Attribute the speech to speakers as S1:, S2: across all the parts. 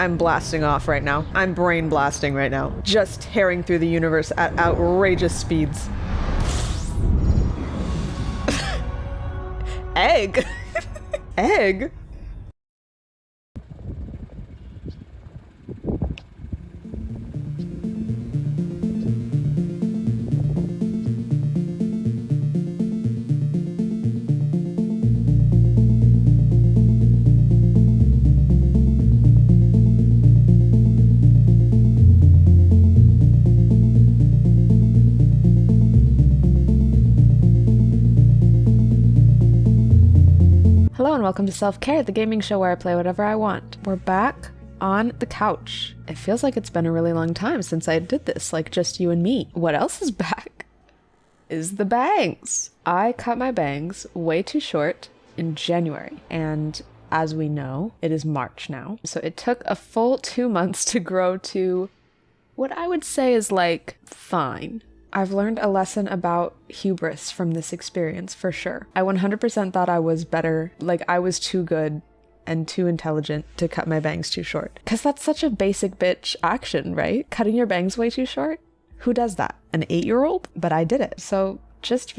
S1: I'm blasting off right now. I'm brain blasting right now. Just tearing through the universe at outrageous speeds. Egg? Egg? Hello and welcome to Self-Care, the gaming show where I play whatever I want. We're back on the couch. It feels like it's been a really long time since I did this, like just you and me. What else is back is the bangs. I cut my bangs way too short in January, and as we know, it is March now. So it took a full 2 months to grow to what I would say is like fine. I've learned a lesson about hubris from this experience for sure. I 100% thought I was better, like I was too good and too intelligent to cut my bangs too short. Because that's such a basic bitch action, right? Cutting your bangs way too short? Who does that? An 8-year-old? But I did it. So just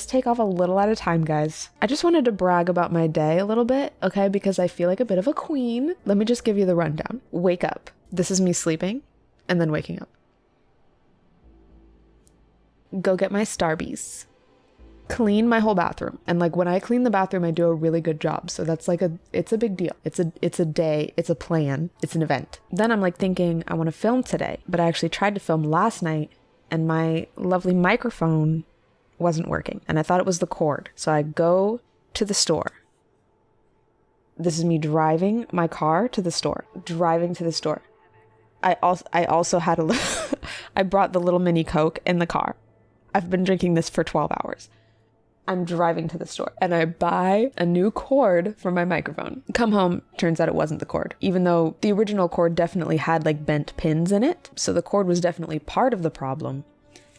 S1: take off a little at a time, guys. I just wanted to brag about my day a little bit, okay? Because I feel like a bit of a queen. Let me just give you the rundown. Wake up. This is me sleeping and then waking up. Go get my Starbies. Clean my whole bathroom. And like when I clean the bathroom, I do a really good job. So that's like it's a big deal. It's a day, it's a plan, it's an event. Then I'm like thinking I want to film today, but I actually tried to film last night and my lovely microphone wasn't working and I thought it was the cord. So I go to the store. This is me driving my car to the store, I also had I brought the little mini Coke in the car. I've been drinking this for 12 hours. I'm driving to the store and I buy a new cord for my microphone. Come home, turns out it wasn't the cord, even though the original cord definitely had like bent pins in it. So the cord was definitely part of the problem.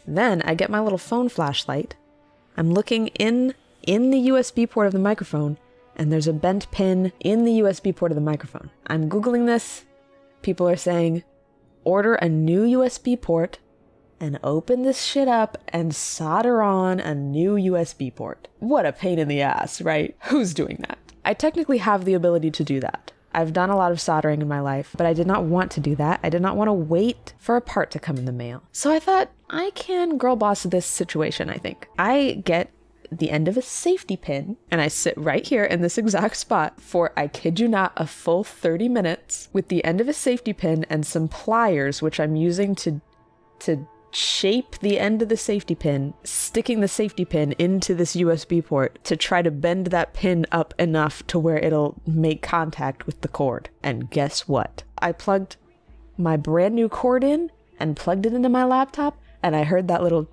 S1: Then I get my little phone flashlight. I'm looking in the USB port of the microphone and there's a bent pin in the USB port of the microphone. I'm Googling this. People are saying, order a new USB port and open this shit up and solder on a new USB port. What a pain in the ass, right? Who's doing that? I technically have the ability to do that. I've done a lot of soldering in my life, but I did not want to do that. I did not want to wait for a part to come in the mail. So I thought I can girl boss this situation, I think. I get the end of a safety pin and I sit right here in this exact spot for, I kid you not, a full 30 minutes with the end of a safety pin and some pliers, which I'm using to shape the end of the safety pin, sticking the safety pin into this USB port to try to bend that pin up enough to where it'll make contact with the cord. And guess what? I plugged my brand new cord in and plugged it into my laptop and I heard that little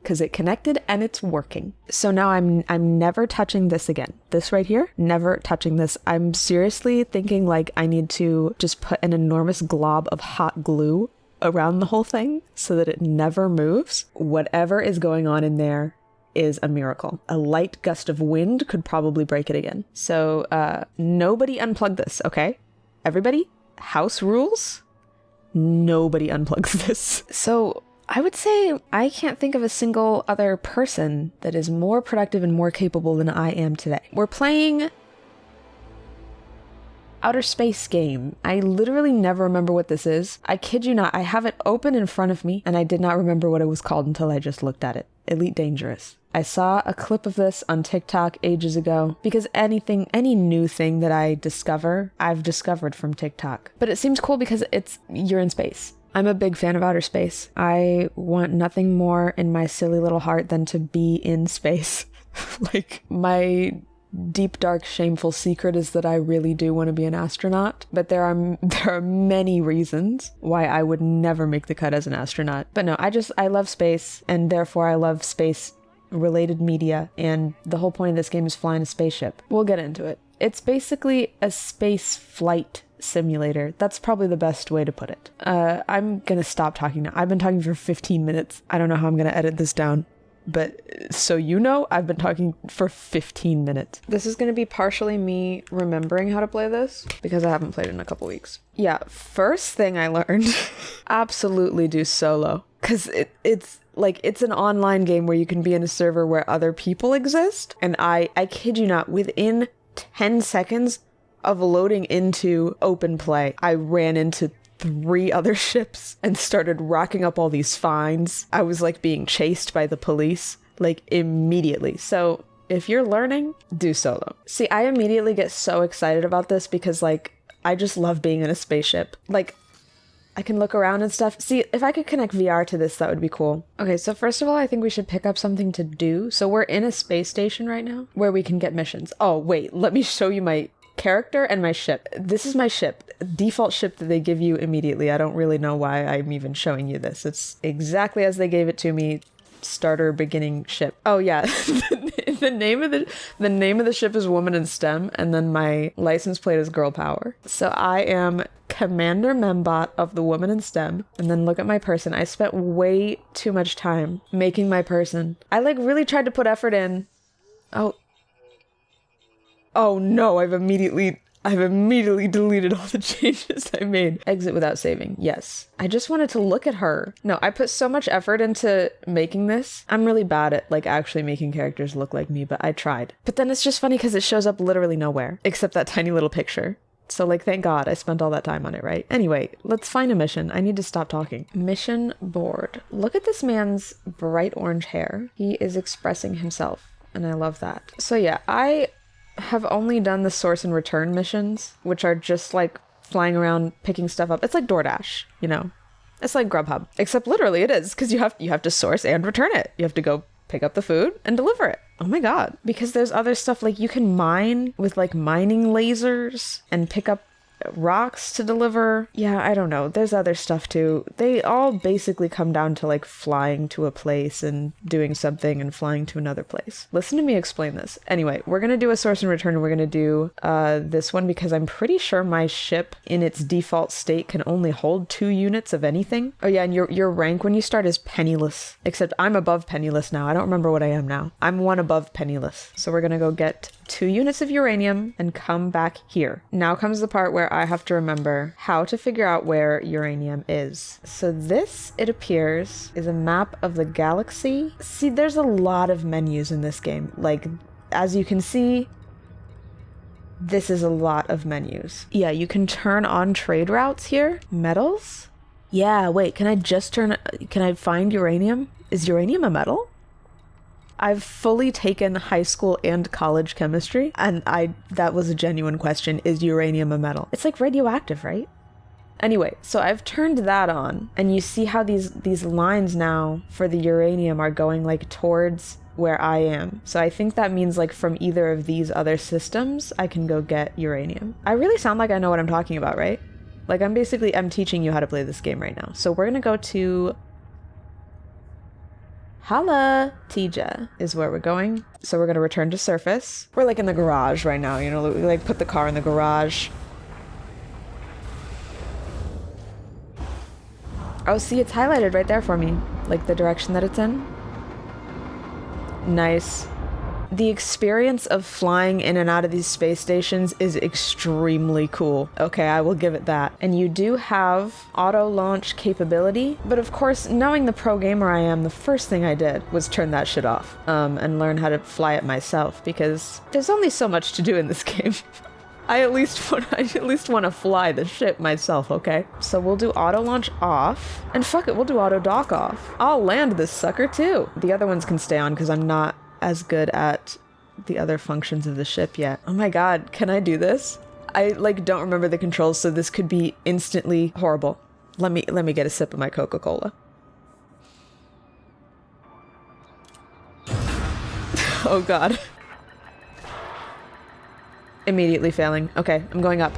S1: because it connected and it's working. So now I'm never touching this again. This right here, never touching this. I'm seriously thinking like I need to just put an enormous glob of hot glue around the whole thing so that it never moves. Whatever is going on in there is a miracle. A light gust of wind could probably break it again. So nobody unplug this, okay? Everybody, house rules, nobody unplugs this. So I would say I can't think of a single other person that is more productive and more capable than I am today. We're playing outer space game. I literally never remember what this is. I kid you not, I have it open in front of me and I did not remember what it was called until I just looked at it. Elite Dangerous. I saw a clip of this on TikTok ages ago because any new thing that I discover, I've discovered from TikTok. But it seems cool because you're in space. I'm a big fan of outer space. I want nothing more in my silly little heart than to be in space. Like, my deep, dark, shameful secret is that I really do want to be an astronaut. But there are many reasons why I would never make the cut as an astronaut. But no, I love space, and therefore I love space-related media, and the whole point of this game is flying a spaceship. We'll get into it. It's basically a space flight simulator. That's probably the best way to put it. I'm gonna stop talking now. I've been talking for 15 minutes. I don't know how I'm gonna edit this down. But so you know, I've been talking for 15 minutes. This is going to be partially me remembering how to play this because I haven't played in a couple weeks. Yeah, first thing I learned, absolutely do solo. Because it's like, it's an online game where you can be in a server where other people exist. And I kid you not, within 10 seconds of loading into open play, I ran into 3 other ships and started racking up all these fines. I was like being chased by the police, like immediately. So if you're learning, do solo. See, I immediately get so excited about this because like, I just love being in a spaceship. Like, I can look around and stuff. See, if I could connect VR to this, that would be cool. Okay, so first of all, I think we should pick up something to do. So we're in a space station right now where we can get missions. Oh, wait, let me show you my character and my ship. This is my ship. Default ship that they give you immediately. I don't really know why I'm even showing you this. It's exactly as they gave it to me. Starter beginning ship. Oh yeah, the name of the ship is Woman in STEM, and then my license plate is Girl Power. So I am Commander Membot of the Woman in STEM, and then look at my person. I spent way too much time making my person. I like really tried to put effort in. Oh no, I've immediately deleted all the changes I made. Exit without saving. Yes. I just wanted to look at her. No, I put so much effort into making this. I'm really bad at like actually making characters look like me, but I tried. But then it's just funny because it shows up literally nowhere except that tiny little picture. So like, thank God I spent all that time on it, right? Anyway, let's find a mission. I need to stop talking. Mission board. Look at this man's bright orange hair. He is expressing himself, and I love that. So yeah, I have only done the source and return missions, which are just like flying around picking stuff up. It's like DoorDash, you know? It's like Grubhub, except literally it is, because you have to source and return it. You have to go pick up the food and deliver it. Oh my God. Because there's other stuff, like you can mine with like mining lasers and pick up rocks to deliver. Yeah, I don't know. There's other stuff too. They all basically come down to like flying to a place and doing something and flying to another place. Listen to me explain this. Anyway, we're going to do a source and return, and we're going to do this one because I'm pretty sure my ship in its default state can only hold 2 units of anything. Oh yeah, and your rank when you start is penniless. Except I'm above penniless now. I don't remember what I am now. I'm 1 above penniless. So we're going to go get 2 units of uranium and come back here. Now comes the part where I have to remember how to figure out where uranium is. So this, it appears, is a map of the galaxy. See, there's a lot of menus in this game. Like, as you can see, this is a lot of menus. Yeah, you can turn on trade routes here. Metals? Yeah, wait, can I find uranium? Is uranium a metal? I've fully taken high school and college chemistry, and that was a genuine question. Is uranium a metal? It's like radioactive, right? Anyway, so I've turned that on, and you see how these lines now for the uranium are going like towards where I am. So I think that means like from either of these other systems, I can go get uranium. I really sound like I know what I'm talking about, right? Like I'm teaching you how to play this game right now. So we're gonna go to Hala Tija is where we're going. So we're going to return to surface. We're like in the garage right now, you know, we like put the car in the garage. Oh, see, it's highlighted right there for me. Like the direction that it's in. Nice. The experience of flying in and out of these space stations is extremely cool. Okay, I will give it that. And you do have auto launch capability, but of course, knowing the pro gamer I am, the first thing I did was turn that shit off, and learn how to fly it myself, because there's only so much to do in this game. I at least want to fly the ship myself, okay? So we'll do auto launch off, and fuck it, we'll do auto dock off. I'll land this sucker too. The other ones can stay on because I'm not as good at the other functions of the ship yet. Oh my God, can I do this? I like don't remember the controls, so this could be instantly horrible. Let me get a sip of my Coca-Cola. Oh God. Immediately failing. Okay, I'm going up.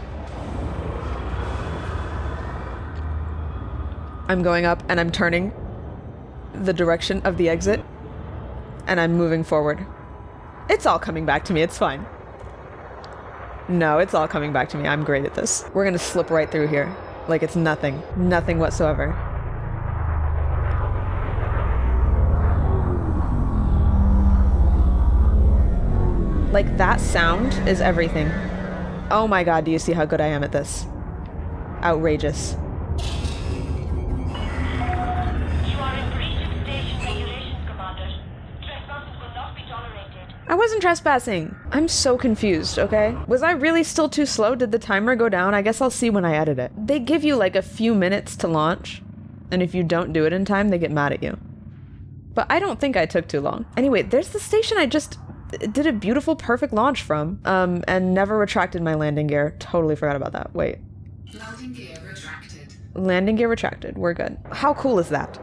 S1: I'm going up and I'm turning the direction of the exit. And I'm moving forward. It's all coming back to me. It's fine. No, it's all coming back to me. I'm great at this. We're gonna slip right through here. Like it's nothing. Nothing whatsoever. Like, that sound is everything. Oh my god, do you see how good I am at this? Outrageous. I wasn't trespassing. I'm so confused, okay? Was I really still too slow? Did the timer go down? I guess I'll see when I edit it. They give you like a few minutes to launch, and if you don't do it in time, they get mad at you. But I don't think I took too long. Anyway, there's the station I just did a beautiful, perfect launch from, and never retracted my landing gear. Totally forgot about that. Wait.
S2: Landing gear retracted.
S1: Landing gear retracted. We're good. How cool is that?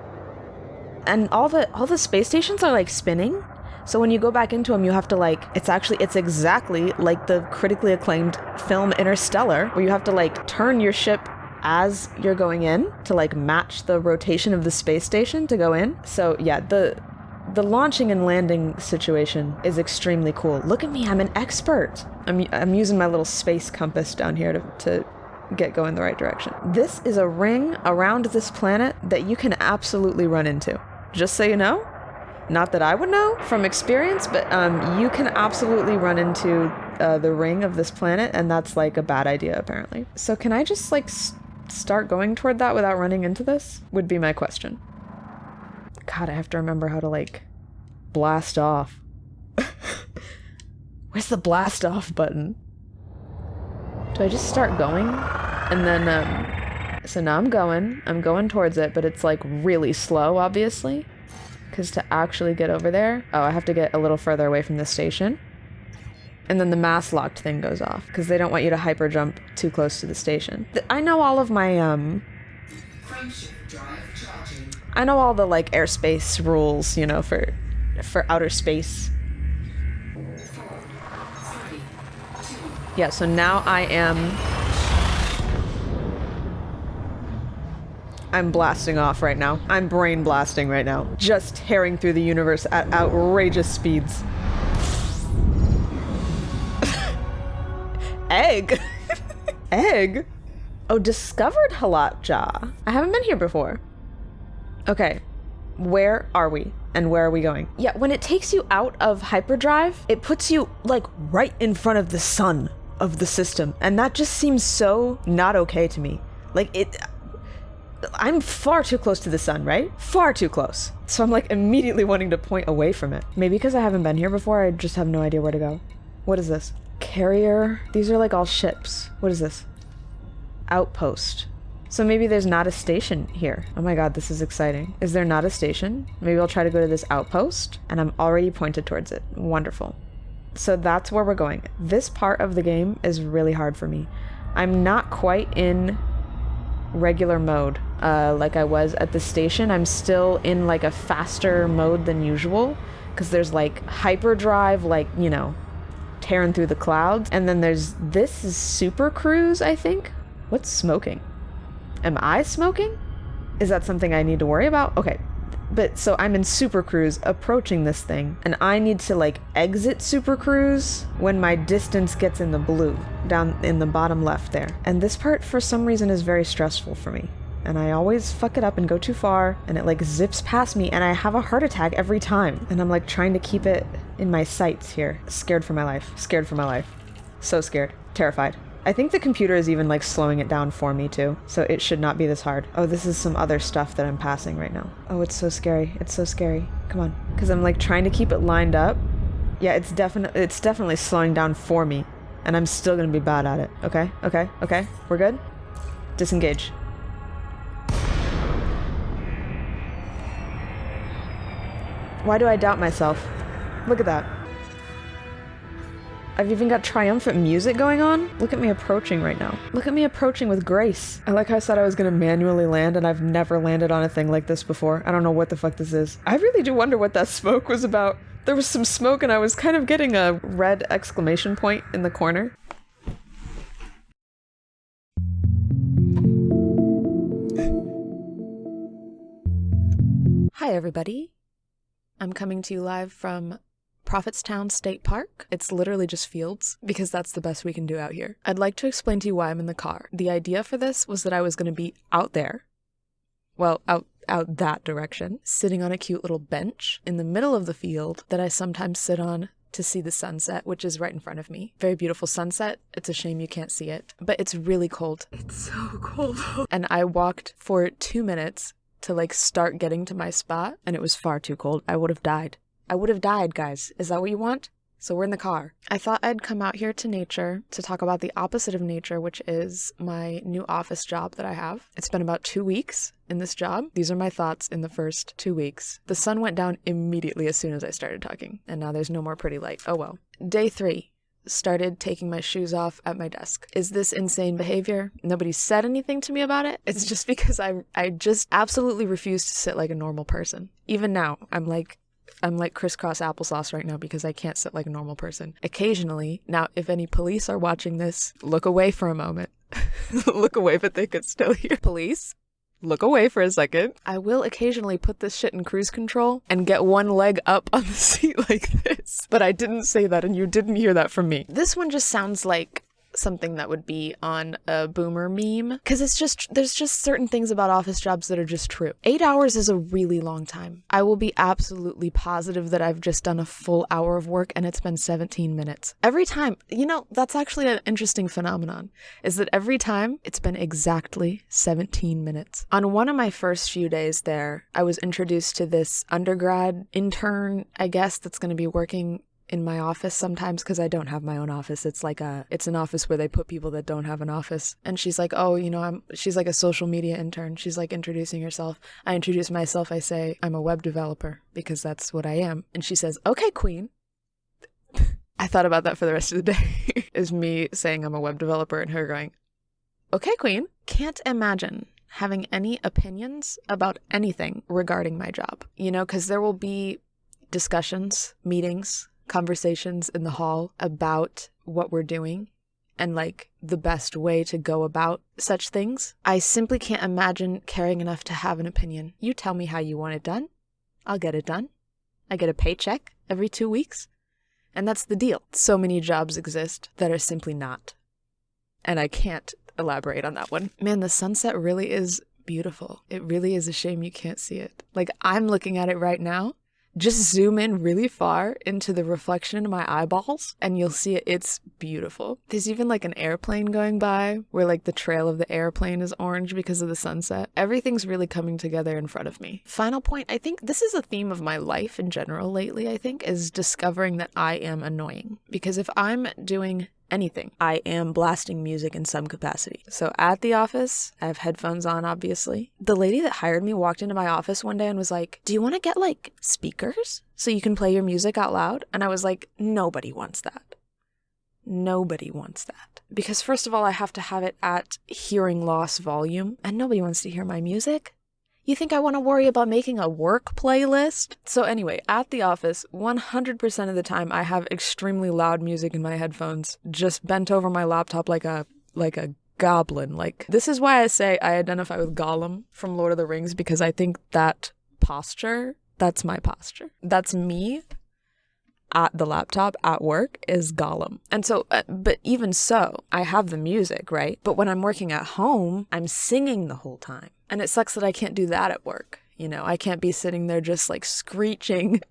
S1: And all the space stations are like spinning. So when you go back into them, you have to like, it's exactly like the critically acclaimed film Interstellar, where you have to like turn your ship as you're going in to like match the rotation of the space station to go in. So yeah, the launching and landing situation is extremely cool. Look at me, I'm an expert. I'm using my little space compass down here to get going the right direction. This is a ring around this planet that you can absolutely run into. Just so you know. Not that I would know from experience, but you can absolutely run into the ring of this planet, and that's like a bad idea apparently. So can I just like start going toward that without running into this? Would be my question. God, I have to remember how to like blast off. Where's the blast off button? Do I just start going? And then, so now I'm going towards it, but it's like really slow, obviously. Because to actually get over there, I have to get a little further away from the station. And then the mass locked thing goes off, because they don't want you to hyper jump too close to the station. I know all of my,
S2: Frameshift drive charging.
S1: I know all the like airspace rules, you know, for outer space.
S2: 4, 3, 2.
S1: Yeah, so now I'm blasting off right now. I'm brain blasting right now. Just tearing through the universe at outrageous speeds. Egg? Egg? Oh, discovered Halatja. I haven't been here before. Okay, where are we? And where are we going? Yeah, when it takes you out of hyperdrive, it puts you like right in front of the sun of the system. And that just seems so not okay to me. Like I'm far too close to the sun, right? Far too close. So I'm like immediately wanting to point away from it. Maybe because I haven't been here before, I just have no idea where to go. What is this? Carrier. These are like all ships. What is this? Outpost. So maybe there's not a station here. Oh my god, this is exciting. Is there not a station? Maybe I'll try to go to this outpost, and I'm already pointed towards it. Wonderful. So that's where we're going. This part of the game is really hard for me. I'm not quite in regular mode like I was at the station. I'm still in like a faster mode than usual, because there's like hyperdrive, like, you know, tearing through the clouds, and then this is super cruise, I think. What's smoking? Am I smoking? Is that something I need to worry about? Okay, but so I'm in super cruise approaching this thing, and I need to like exit super cruise when my distance gets in the blue down in the bottom left there. And this part for some reason is very stressful for me, and I always fuck it up and go too far, and it like zips past me, and I have a heart attack every time, and I'm like trying to keep it in my sights here. Scared for my life. Scared for my life. So scared. Terrified. I think the computer is even like slowing it down for me too, so it should not be this hard. Oh, this is some other stuff that I'm passing right now. Oh, it's so scary. It's so scary. Come on. Because I'm like trying to keep it lined up. Yeah, it's definitely slowing down for me, and I'm still gonna be bad at it. Okay, okay, okay. We're good? Disengage. Why do I doubt myself? Look at that. I've even got triumphant music going on. Look at me approaching right now. Look at me approaching with grace. I like how I said I was gonna manually land, and I've never landed on a thing like this before. I don't know what the fuck this is. I really do wonder what that smoke was about. There was some smoke, and I was kind of getting a red exclamation point in the corner. Hi everybody. I'm coming to you live from Prophetstown State Park. It's literally just fields, because that's the best we can do out here. I'd like to explain to you why I'm in the car. The idea for this was that I was going to be out there, well, out that direction, sitting on a cute little bench in the middle of the field that I sometimes sit on to see the sunset, which is right in front of me. Very beautiful sunset. It's a shame you can't see it, but it's really cold. It's so cold. And I walked for 2 minutes to like start getting to my spot, and it was far too cold. I would have died. I would have died, guys. Is that what you want? So we're in the car. I thought I'd come out here to nature to talk about the opposite of nature, which is my new office job that I have. It's been about 2 weeks in this job. These are my thoughts in the first 2 weeks. The sun went down immediately as soon as I started talking, and now there's no more pretty light. Oh well. Day 3. Started taking my shoes off at my desk. Is this insane behavior? Nobody said anything to me about it. It's just because I just absolutely refuse to sit like a normal person. Even now, I'm like crisscross applesauce right now because I can't sit like a normal person. Occasionally, now if any police are watching this, look away for a moment. Look away, but they could still hear. Police, look away for a second. I will occasionally put this shit in cruise control and get one leg up on the seat like this. But I didn't say that and you didn't hear that from me. This one just sounds like something that would be on a boomer meme, because there's just certain things about office jobs that are just true. 8 hours is a really long time. I will be absolutely positive that I've just done a full hour of work and it's been 17 minutes. Every time, that's actually an interesting phenomenon, is that every time it's been exactly 17 minutes. On one of my first few days there, I was introduced to this undergrad intern, I guess, that's going to be working in my office sometimes, because I don't have my own office. It's an office where they put people that don't have an office. And she's like, she's like a social media intern. She's like introducing herself. I introduce myself. I say, I'm a web developer, because that's what I am. And she says, okay, queen. I thought about that for the rest of the day. Is me saying I'm a web developer and her going, okay, queen. Can't imagine having any opinions about anything regarding my job, because there will be discussions, meetings, conversations in the hall about what we're doing and like the best way to go about such things. I simply can't imagine caring enough to have an opinion. You tell me how you want it done. I'll get it done. I get a paycheck every 2 weeks. And that's the deal. So many jobs exist that are simply not. And I can't elaborate on that one. Man, the sunset really is beautiful. It really is a shame you can't see it. Like, I'm looking at it right now. Just zoom in really far into the reflection in my eyeballs and you'll see it. It's beautiful. There's even like an airplane going by where like the trail of the airplane is orange because of the sunset. Everything's really coming together in front of me. Final point, I think this is a theme of my life in general lately, I think, is discovering that I am annoying. Because if I'm doing anything, I am blasting music in some capacity. So at the office, I have headphones on, obviously. The lady that hired me walked into my office one day and was like, do you want to get like speakers so you can play your music out loud? And I was like, nobody wants that. Nobody wants that. Because first of all, I have to have it at hearing loss volume, and nobody wants to hear my music. You think I want to worry about making a work playlist? So anyway, at the office, 100% of the time I have extremely loud music in my headphones, just bent over my laptop like a goblin. Like, this is why I say I identify with Gollum from Lord of the Rings, because I think that posture, that's my posture. That's me at the laptop at work is Gollum. And so, but even so, I have the music, right? But when I'm working at home, I'm singing the whole time. And it sucks that I can't do that at work. I can't be sitting there just like screeching.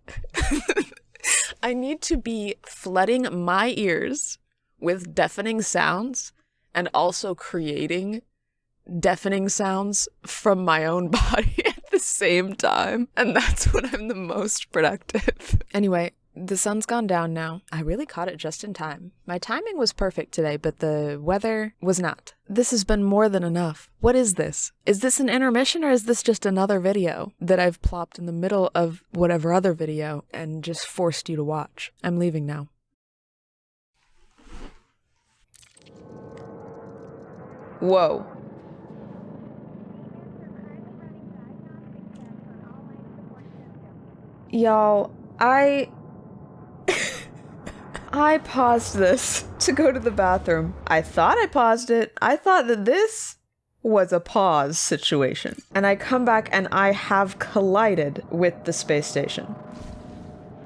S1: I need to be flooding my ears with deafening sounds and also creating deafening sounds from my own body at the same time. And that's when I'm the most productive. Anyway, the sun's gone down now. I really caught it just in time. My timing was perfect today, but the weather was not. This has been more than enough. What is this? Is this an intermission or is this just another video that I've plopped in the middle of whatever other video and just forced you to watch? I'm leaving now. Whoa. Y'all, I paused this to go to the bathroom. I thought I paused it. I thought that this was a pause situation. And I come back and I have collided with the space station.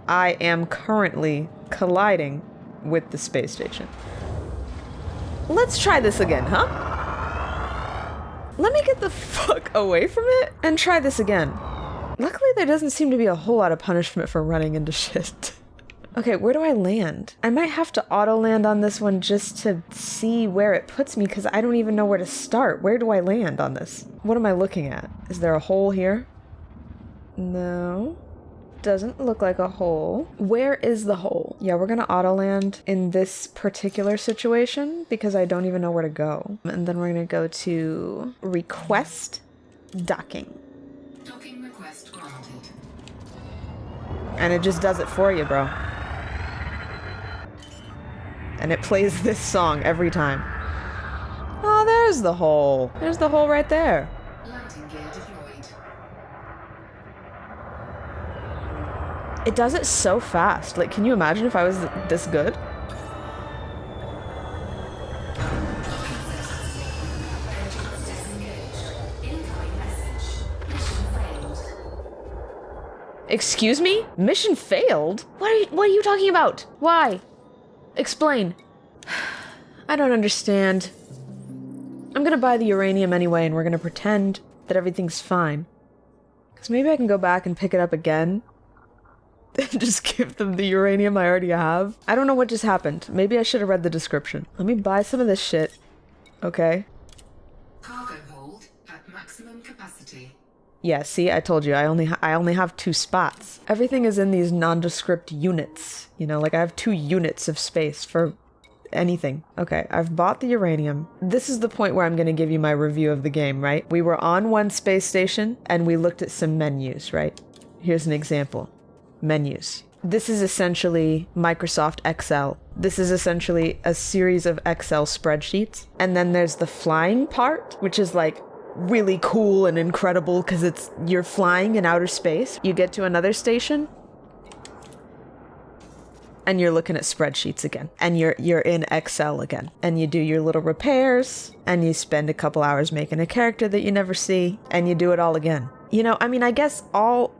S1: I am currently colliding with the space station. Let's try this again, huh? Let me get the fuck away from it and try this again. Luckily, there doesn't seem to be a whole lot of punishment for running into shit. Okay, where do I land? I might have to auto land on this one just to see where it puts me because I don't even know where to start. Where do I land on this? What am I looking at? Is there a hole here? No. Doesn't look like a hole. Where is the hole? Yeah, we're gonna auto land in this particular situation because I don't even know where to go. And then we're gonna go to request docking.
S2: Docking request granted.
S1: And it just does it for you, bro. And it plays this song every time. Oh, there's the hole. There's the hole right there.
S2: Landing gear deployed.
S1: It does it so fast. Like, can you imagine if I was this good?
S2: Engines disengaged. Incoming message. Mission failed.
S1: Excuse me? Mission failed? What are you talking about? Why? Explain. I don't understand. I'm gonna buy the uranium anyway, and we're gonna pretend that everything's fine. Because maybe I can go back and pick it up again. And just give them the uranium I already have. I don't know what just happened. Maybe I should have read the description. Let me buy some of this shit. Okay.
S2: Cargo hold at maximum capacity.
S1: Yeah, see, I told you, I only have 2 spots. Everything is in these nondescript units. You know, like I have 2 units of space for anything. Okay, I've bought the uranium. This is the point where I'm going to give you my review of the game, right? We were on one space station and we looked at some menus, right? Here's an example. Menus. This is essentially Microsoft Excel. This is essentially a series of Excel spreadsheets. And then there's the flying part, which is like really cool and incredible because you're flying in outer space. You get to another station and you're looking at spreadsheets again, and you're in Excel again, and you do your little repairs, and you spend a couple hours making a character that you never see, and you do it all again. You know, I mean, I guess all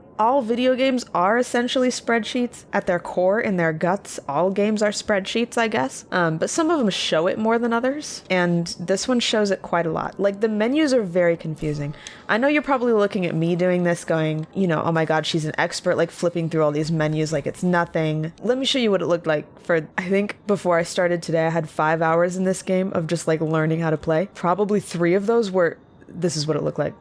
S1: video games are essentially spreadsheets at their core, in their guts. All games are spreadsheets, I guess. But some of them show it more than others, and this one shows it quite a lot. Like, the menus are very confusing. I know you're probably looking at me doing this going, you know, oh my god, she's an expert, like flipping through all these menus like it's nothing. Let me show you what it looked like for, I think before I started today, I had 5 hours in this game of just like learning how to play. Probably 3 of those were, this is what it looked like.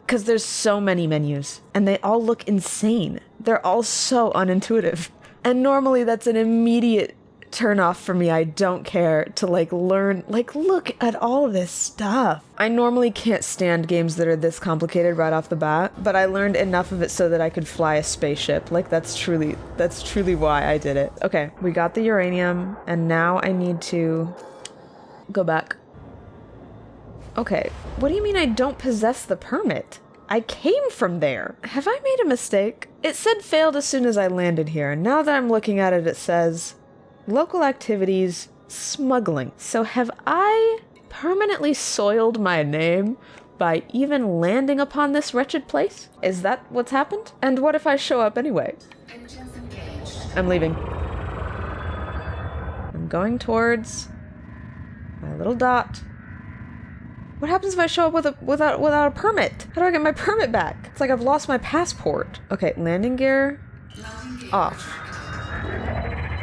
S1: Because there's so many menus, and they all look insane. They're all so unintuitive. And normally that's an immediate turn off for me. I don't care to like learn, like look at all of this stuff. I normally can't stand games that are this complicated right off the bat, but I learned enough of it so that I could fly a spaceship. Like that's truly why I did it. Okay, we got the uranium, and now I need to go back. Okay, what do you mean I don't possess the permit? I came from there. Have I made a mistake? It said failed as soon as I landed here. Now that I'm looking at it, it says local activities, smuggling. So have I permanently soiled my name by even landing upon this wretched place? Is that what's happened? And what if I show up anyway?
S2: Engines engaged.
S1: I'm leaving. I'm going towards my little dot. What happens if I show up without a permit? How do I get my permit back? It's like I've lost my passport. Okay, landing gear off.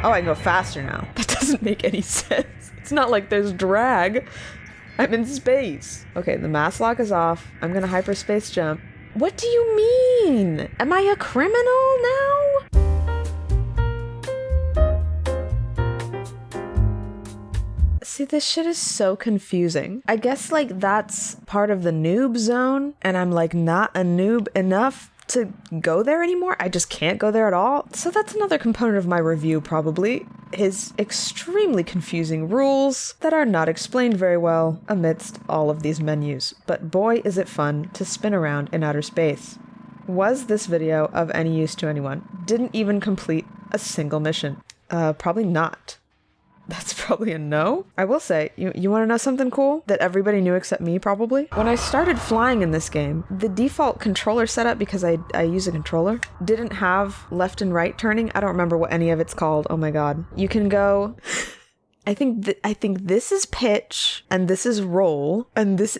S1: Oh, I can go faster now. That doesn't make any sense. It's not like there's drag. I'm in space. Okay, the mass lock is off. I'm gonna hyperspace jump. What do you mean? Am I a criminal now? See, this shit is so confusing. I guess, like, that's part of the noob zone, and I'm, like, not a noob enough to go there anymore. I just can't go there at all. So that's another component of my review, probably, is extremely confusing rules that are not explained very well amidst all of these menus. But boy, is it fun to spin around in outer space. Was this video of any use to anyone? Didn't even complete a single mission. Probably not. That's probably a no. I will say, you want to know something cool that everybody knew except me, probably? When I started flying in this game, the default controller setup, because I use a controller, didn't have left and right turning. I don't remember what any of it's called. Oh my god. You can go I think this is pitch and this is roll and this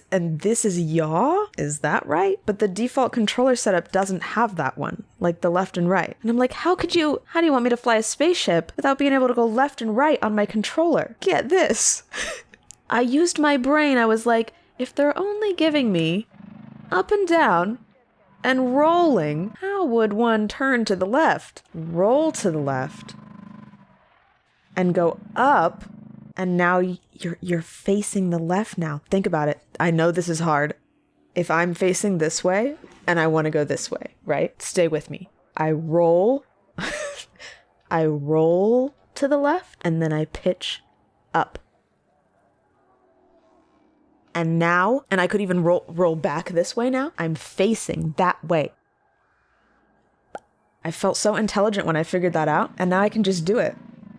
S1: is yaw. Is that right? But the default controller setup doesn't have that one, like the left and right. And I'm like, how do you want me to fly a spaceship without being able to go left and right on my controller? Get this. I used my brain. I was like, if they're only giving me up and down and rolling, how would one turn to the left? Roll to the left and go up. And now you're facing the left now. Think about it. I know this is hard. If I'm facing this way and I want to go this way, right? Stay with me. I roll. I roll to the left and then I pitch up. And now, and I could even roll back this way now. I'm facing that way. I felt so intelligent when I figured that out. And now I can just do it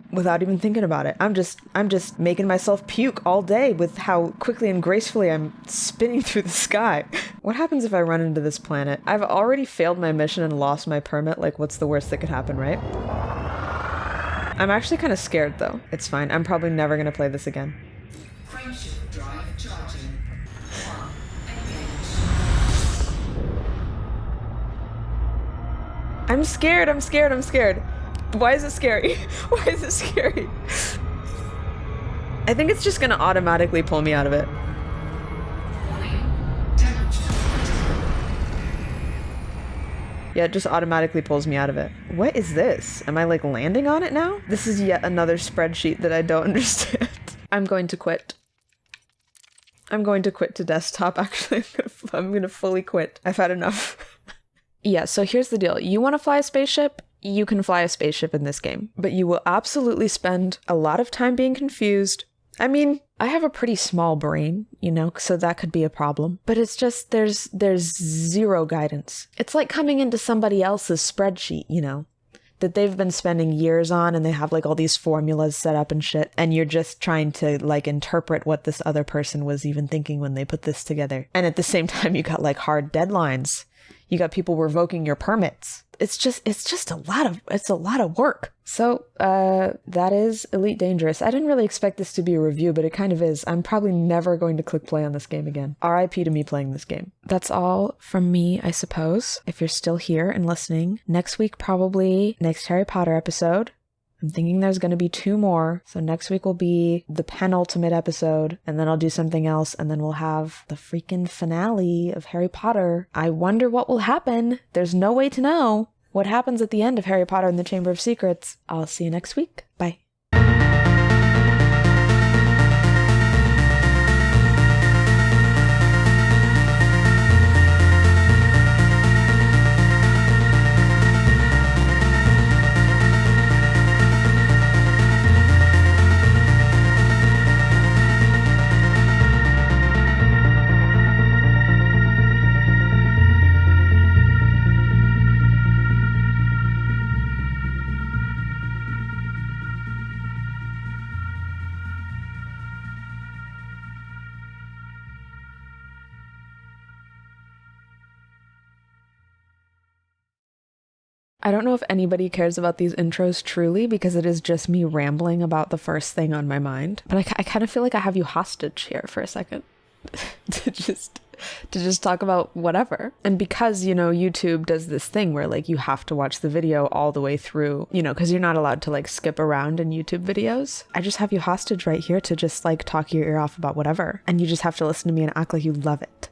S1: without even thinking about it. I'm just making myself puke all day with how quickly and gracefully I'm spinning through the sky. What happens if I run into this planet? I've already failed my mission and lost my permit. Like, what's the worst that could happen, right? I'm actually kind of scared, though. It's fine. I'm probably never going to play this again.
S2: Frameshift drive charging. 1 engaged.
S1: I'm scared. Why is it scary? Why is it scary? I think it's just gonna automatically pull me out of it.
S2: Warning. Temperature.
S1: Yeah, it just automatically pulls me out of it. What is this? Am I like landing on it now? This is yet another spreadsheet that I don't understand. I'm going to quit. I'm going to quit to desktop, actually. I'm gonna fully quit. I've had enough. Yeah, so here's the deal. You want to fly a spaceship? You can fly a spaceship in this game, but you will absolutely spend a lot of time being confused. I mean, I have a pretty small brain, you know, so that could be a problem. But it's just, there's zero guidance. It's like coming into somebody else's spreadsheet, you know, that they've been spending years on and they have like all these formulas set up and shit. And you're just trying to like interpret what this other person was even thinking when they put this together. And at the same time, you got like hard deadlines. You got people revoking your permits. It's just a lot of work. So, that is Elite Dangerous. I didn't really expect this to be a review, but it kind of is. I'm probably never going to click play on this game again. RIP to me playing this game. That's all from me, I suppose. If you're still here and listening, next week, probably next Harry Potter episode. I'm thinking there's going to be 2 more. So next week will be the penultimate episode, and then I'll do something else, and then we'll have the freaking finale of Harry Potter. I wonder what will happen. There's no way to know what happens at the end of Harry Potter and the Chamber of Secrets. I'll see you next week. Bye. I don't know if anybody cares about these intros truly because it is just me rambling about the first thing on my mind. But I kind of feel like I have you hostage here for a second to just talk about whatever. And because, you know, YouTube does this thing where like you have to watch the video all the way through, you know, because you're not allowed to like skip around in YouTube videos. I just have you hostage right here to just like talk your ear off about whatever. And you just have to listen to me and act like you love it.